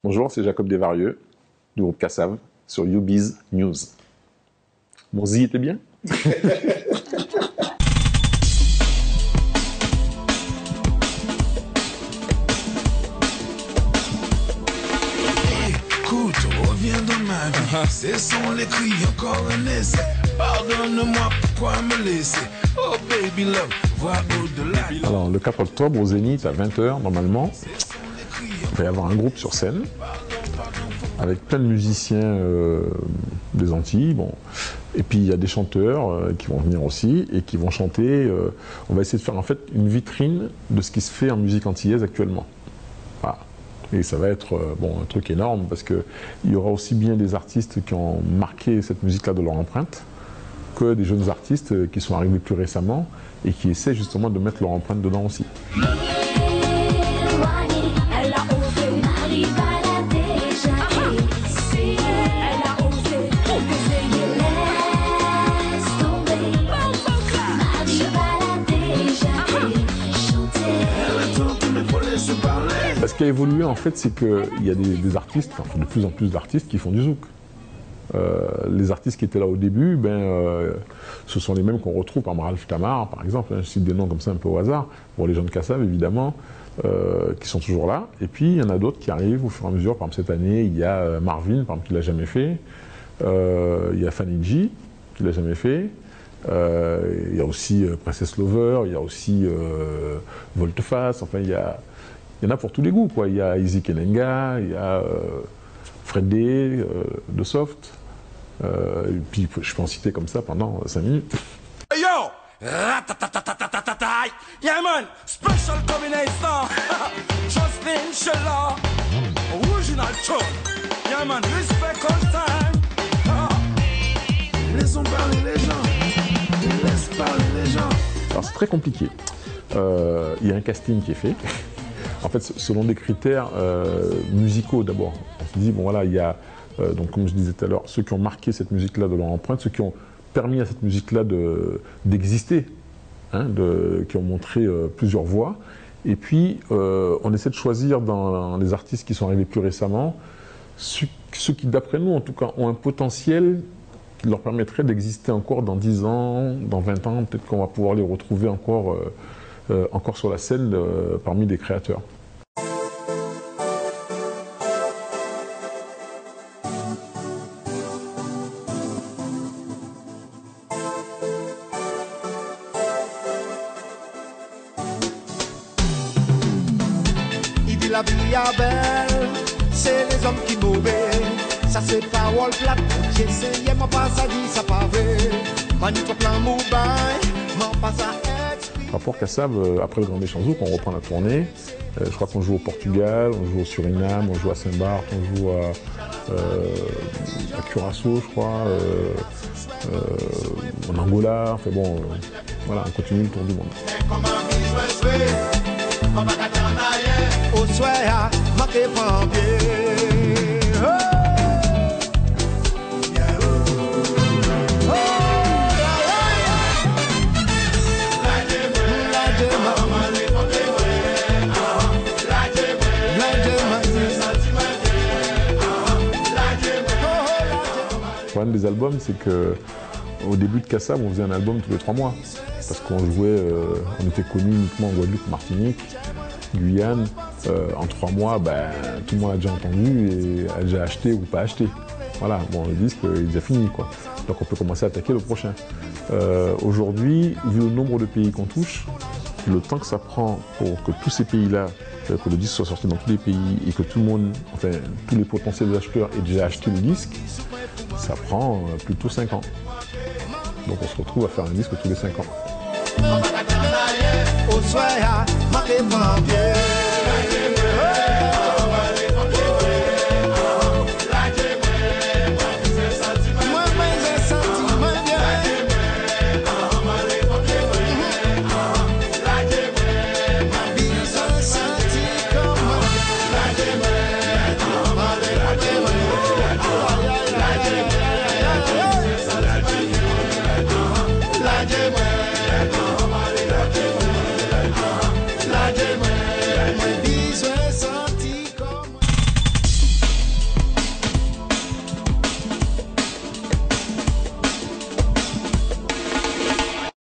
Bonjour, c'est Jacob Desvarieux, du groupe Kassav, sur YouBiz News. Mon zi était bien? Écoute, reviens dans ma vie. Ce sont les cris, encore un essai. Pardonne-moi, pourquoi me laisser? Oh baby love, vois au-delà. Alors, le 4 octobre, au Zénith, à 20h, normalement, il va y avoir un groupe sur scène, avec plein de musiciens des Antilles. Bon. Et puis, il y a des chanteurs qui vont venir aussi, et qui vont chanter. On va essayer de faire, en fait, une vitrine de ce qui se fait en musique antillaise actuellement. Voilà. Et ça va être un truc énorme, parce qu'il y aura aussi bien des artistes qui ont marqué cette musique-là de leur empreinte, que des jeunes artistes qui sont arrivés plus récemment, et qui essaient justement de mettre leur empreinte dedans aussi. Ce qui a évolué, en fait, c'est qu'il y a des artistes, enfin, de plus en plus d'artistes qui font du zouk. Les artistes qui étaient là au début, ce sont les mêmes qu'on retrouve par Ralph Tamar, par exemple. Je cite des noms comme ça un peu au hasard. Bon, les gens de Kassav, évidemment, qui sont toujours là. Et puis, il y en a d'autres qui arrivent au fur et à mesure. Par exemple, cette année, il y a Marvin, par exemple, qui ne l'a jamais fait. Il y a Fanny G, qui ne l'a jamais fait. Il y a aussi Princess Lover, il y a aussi Volteface. Enfin, il y en a pour tous les goûts, quoi. Il y a Izzy Kenenga, il y a Freddy de Soft. Et puis je peux en citer comme ça pendant 5 minutes. Yo! Yeah man, special combination. Justin Sheller, original tune. Yeah man, respect on time. Laissons parler les gens. Laisse parler les gens. Alors c'est très compliqué. Il y a un casting qui est fait. En fait, selon des critères musicaux d'abord. On se dit, bon voilà, il y a, donc, comme je disais tout à l'heure, ceux qui ont marqué cette musique-là de leur empreinte, ceux qui ont permis à cette musique-là d'exister, hein, qui ont montré plusieurs voix. Et puis, on essaie de choisir dans les artistes qui sont arrivés plus récemment, ceux qui, d'après nous, en tout cas, ont un potentiel qui leur permettrait d'exister encore dans 10 ans, dans 20 ans. Peut-être qu'on va pouvoir les retrouver encore sur la scène parmi des créateurs. Il dit la vie est belle, c'est les hommes qui mauvais. Ça c'est parole plate, j'ai essayé, ma pas ça dit ça pas vrai. Manico plan moubaï, m'en pas ça. Rapport Kassav, après le Grand Méchant Zouk, on reprend la tournée. Je crois qu'on joue au Portugal, on joue au Suriname, on joue à Saint-Barth, on joue à Curaçao, je crois, en Angola. Enfin bon, voilà, on continue le tour du monde. Le problème des albums, c'est qu'au début de Kassav, on faisait un album tous les 3 mois. Parce qu'on jouait, on était connus uniquement en Guadeloupe, Martinique, Guyane. En 3 mois, tout le monde a déjà entendu et a déjà acheté ou pas acheté. Voilà, bon, le disque est déjà fini, quoi. Donc on peut commencer à attaquer le prochain. Aujourd'hui, vu le nombre de pays qu'on touche, le temps que ça prend pour que tous ces pays-là, que le disque soit sorti dans tous les pays et que tout le monde, enfin tous les potentiels acheteurs aient déjà acheté le disque, ça prend plutôt 5 ans. Donc on se retrouve à faire un disque tous les 5 ans.